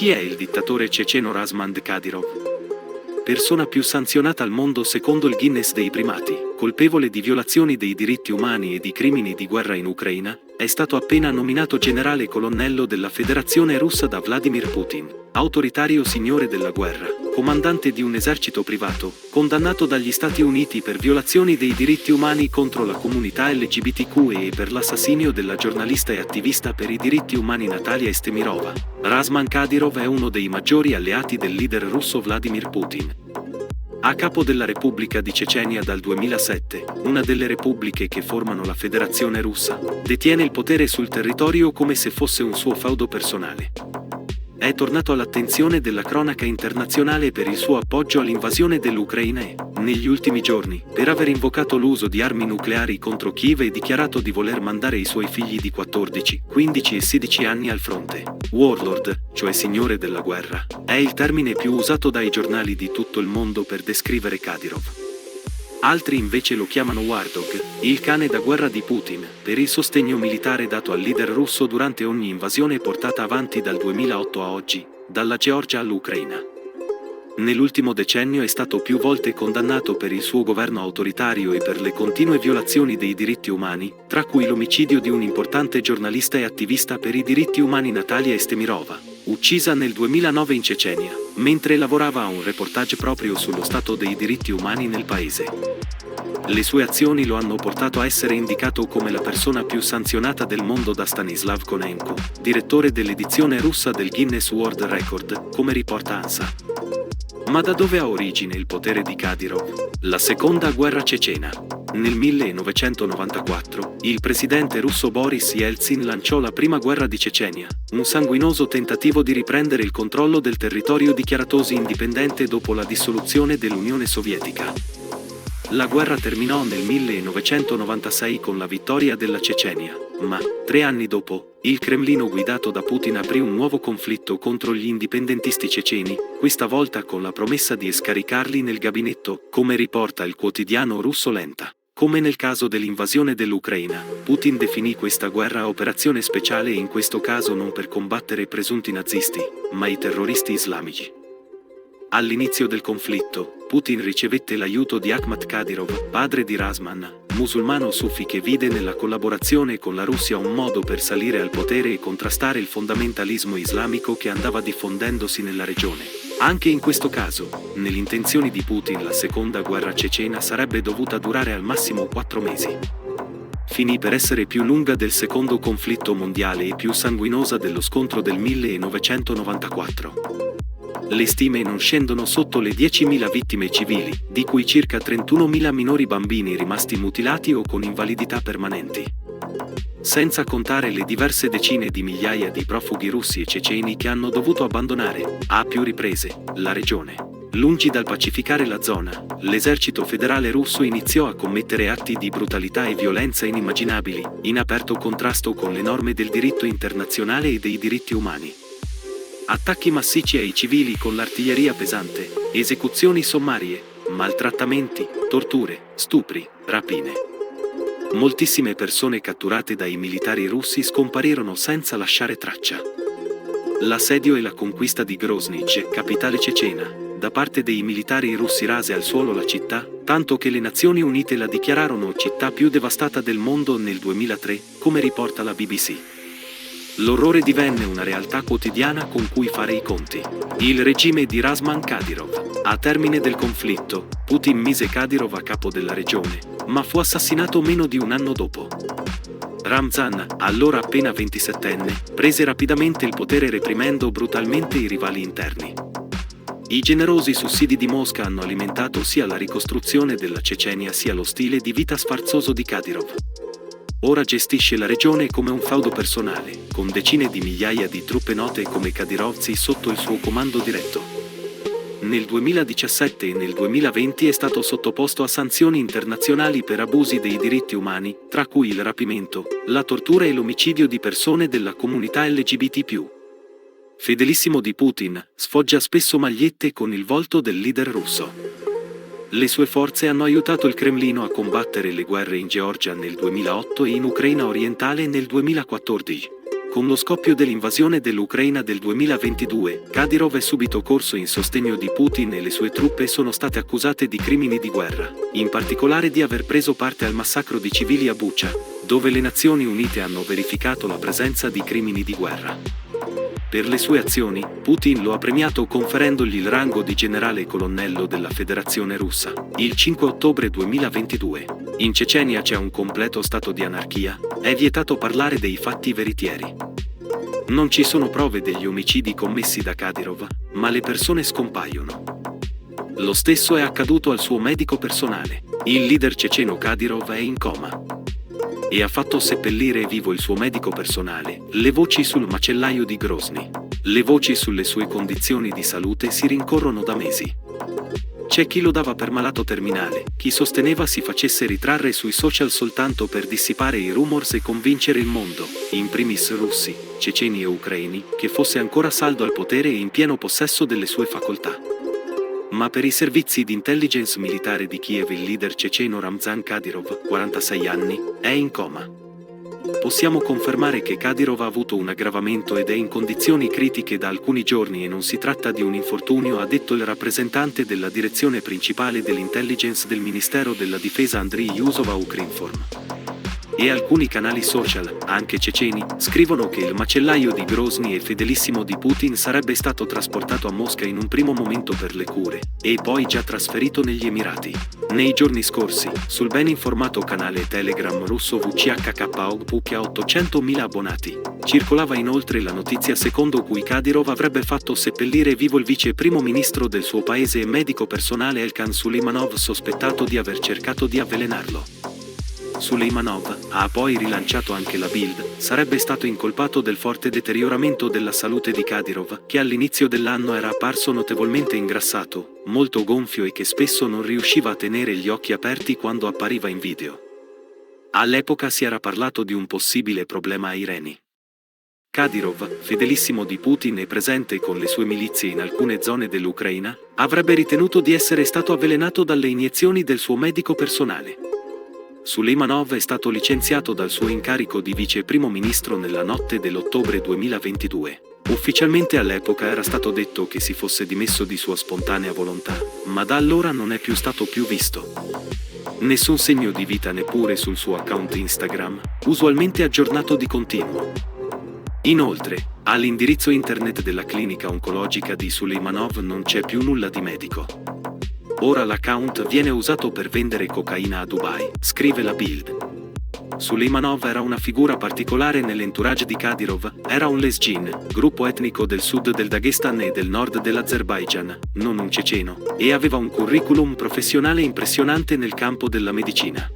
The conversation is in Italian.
Chi è il dittatore ceceno Ramzan Kadyrov? Persona più sanzionata al mondo secondo il Guinness dei primati, colpevole di violazioni dei diritti umani e di crimini di guerra in Ucraina, è stato appena nominato generale colonnello della Federazione Russa da Vladimir Putin, autoritario signore della guerra, comandante di un esercito privato, condannato dagli Stati Uniti per violazioni dei diritti umani contro la comunità LGBTQ e per l'assassinio della giornalista e attivista per i diritti umani Natalia Estemirova. Ramzan Kadyrov è uno dei maggiori alleati del leader russo Vladimir Putin. A capo della Repubblica di Cecenia dal 2007, una delle repubbliche che formano la Federazione Russa, detiene il potere sul territorio come se fosse un suo feudo personale. È tornato all'attenzione della cronaca internazionale per il suo appoggio all'invasione dell'Ucraina e, negli ultimi giorni, per aver invocato l'uso di armi nucleari contro Kiev e dichiarato di voler mandare i suoi figli di 14, 15 e 16 anni al fronte. Warlord, cioè signore della guerra, è il termine più usato dai giornali di tutto il mondo per descrivere Kadyrov. Altri invece lo chiamano War Dog, il cane da guerra di Putin, per il sostegno militare dato al leader russo durante ogni invasione portata avanti dal 2008 a oggi, dalla Georgia all'Ucraina. Nell'ultimo decennio è stato più volte condannato per il suo governo autoritario e per le continue violazioni dei diritti umani, tra cui l'omicidio di un importante giornalista e attivista per i diritti umani Natalia Estemirova, uccisa nel 2009 in Cecenia, mentre lavorava a un reportage proprio sullo stato dei diritti umani nel paese. Le sue azioni lo hanno portato a essere indicato come la persona più sanzionata del mondo da Stanislav Konenko, direttore dell'edizione russa del Guinness World Record, come riporta ANSA. Ma da dove ha origine il potere di Kadyrov? La seconda guerra cecena. Nel 1994, il presidente russo Boris Yeltsin lanciò la prima guerra di Cecenia, un sanguinoso tentativo di riprendere il controllo del territorio dichiaratosi indipendente dopo la dissoluzione dell'Unione Sovietica. La guerra terminò nel 1996 con la vittoria della Cecenia, ma, 3 anni dopo, il Cremlino guidato da Putin aprì un nuovo conflitto contro gli indipendentisti ceceni, questa volta con la promessa di scaricarli nel gabinetto, come riporta il quotidiano russo Lenta. Come nel caso dell'invasione dell'Ucraina, Putin definì questa guerra operazione speciale e in questo caso non per combattere presunti nazisti, ma i terroristi islamici. All'inizio del conflitto, Putin ricevette l'aiuto di Akhmat Kadyrov, padre di Ramzan, musulmano sufi che vide nella collaborazione con la Russia un modo per salire al potere e contrastare il fondamentalismo islamico che andava diffondendosi nella regione. Anche in questo caso, nelle intenzioni di Putin la seconda guerra cecena sarebbe dovuta durare al massimo 4 mesi. Finì per essere più lunga del secondo conflitto mondiale e più sanguinosa dello scontro del 1994. Le stime non scendono sotto le 10.000 vittime civili, di cui circa 31.000 minori bambini rimasti mutilati o con invalidità permanenti. Senza contare le diverse decine di migliaia di profughi russi e ceceni che hanno dovuto abbandonare, a più riprese, la regione. Lungi dal pacificare la zona, l'esercito federale russo iniziò a commettere atti di brutalità e violenza inimmaginabili, in aperto contrasto con le norme del diritto internazionale e dei diritti umani. Attacchi massicci ai civili con l'artiglieria pesante, esecuzioni sommarie, maltrattamenti, torture, stupri, rapine. Moltissime persone catturate dai militari russi scomparirono senza lasciare traccia. L'assedio e la conquista di Groznyj, capitale cecena, da parte dei militari russi rase al suolo la città, tanto che le Nazioni Unite la dichiararono città più devastata del mondo nel 2003, come riporta la BBC. L'orrore divenne una realtà quotidiana con cui fare i conti. Il regime di Ramzan Kadyrov. A termine del conflitto, Putin mise Kadyrov a capo della regione, ma fu assassinato meno di un anno dopo. Ramzan, allora appena 27enne, prese rapidamente il potere reprimendo brutalmente i rivali interni. I generosi sussidi di Mosca hanno alimentato sia la ricostruzione della Cecenia sia lo stile di vita sfarzoso di Kadyrov. Ora gestisce la regione come un feudo personale, con decine di migliaia di truppe note come kadyrovzi sotto il suo comando diretto. Nel 2017 e nel 2020 è stato sottoposto a sanzioni internazionali per abusi dei diritti umani, tra cui il rapimento, la tortura e l'omicidio di persone della comunità LGBT+. Fedelissimo di Putin, sfoggia spesso magliette con il volto del leader russo. Le sue forze hanno aiutato il Cremlino a combattere le guerre in Georgia nel 2008 e in Ucraina orientale nel 2014. Con lo scoppio dell'invasione dell'Ucraina del 2022, Kadyrov è subito corso in sostegno di Putin e le sue truppe sono state accusate di crimini di guerra, in particolare di aver preso parte al massacro di civili a Bucha, dove le Nazioni Unite hanno verificato la presenza di crimini di guerra. Per le sue azioni, Putin lo ha premiato conferendogli il rango di generale colonnello della Federazione Russa, il 5 ottobre 2022. In Cecenia c'è un completo stato di anarchia, è vietato parlare dei fatti veritieri. Non ci sono prove degli omicidi commessi da Kadyrov, ma le persone scompaiono. Lo stesso è accaduto al suo medico personale. Il leader ceceno Kadyrov è in coma. E ha fatto seppellire vivo il suo medico personale. Le voci sul macellaio di Grozny. Le voci sulle sue condizioni di salute si rincorrono da mesi. C'è chi lo dava per malato terminale, chi sosteneva si facesse ritrarre sui social soltanto per dissipare i rumors e convincere il mondo, in primis russi, ceceni e ucraini, che fosse ancora saldo al potere e in pieno possesso delle sue facoltà. Ma per i servizi di intelligence militare di Kiev il leader ceceno Ramzan Kadyrov, 46 anni, è in coma. Possiamo confermare che Kadyrov ha avuto un aggravamento ed è in condizioni critiche da alcuni giorni e non si tratta di un infortunio, ha detto il rappresentante della direzione principale dell'intelligence del Ministero della Difesa Andriy Yusov a Ukrinform. E alcuni canali social, anche ceceni, scrivono che il macellaio di Grozny e fedelissimo di Putin sarebbe stato trasportato a Mosca in un primo momento per le cure, e poi già trasferito negli Emirati. Nei giorni scorsi, sul ben informato canale Telegram russo VCHKOG che ha 800.000 abbonati, circolava inoltre la notizia secondo cui Kadyrov avrebbe fatto seppellire vivo il vice primo ministro del suo paese e medico personale Elkan Suleimanov, sospettato di aver cercato di avvelenarlo. Suleimanov, ha poi rilanciato anche la Bild, sarebbe stato incolpato del forte deterioramento della salute di Kadyrov, che all'inizio dell'anno era apparso notevolmente ingrassato, molto gonfio e che spesso non riusciva a tenere gli occhi aperti quando appariva in video. All'epoca si era parlato di un possibile problema ai reni. Kadyrov, fedelissimo di Putin e presente con le sue milizie in alcune zone dell'Ucraina, avrebbe ritenuto di essere stato avvelenato dalle iniezioni del suo medico personale. Suleimanov è stato licenziato dal suo incarico di vice primo ministro nella notte dell'ottobre 2022. Ufficialmente all'epoca era stato detto che si fosse dimesso di sua spontanea volontà, ma da allora non è più stato visto. Nessun segno di vita neppure sul suo account Instagram, usualmente aggiornato di continuo. Inoltre, all'indirizzo internet della clinica oncologica di Suleimanov non c'è più nulla di medico. Ora l'account viene usato per vendere cocaina a Dubai, scrive la Bild. Suleimanov era una figura particolare nell'entourage di Kadyrov, era un Lezgin, gruppo etnico del sud del Dagestan e del nord dell'Azerbaigian, non un ceceno, e aveva un curriculum professionale impressionante nel campo della medicina.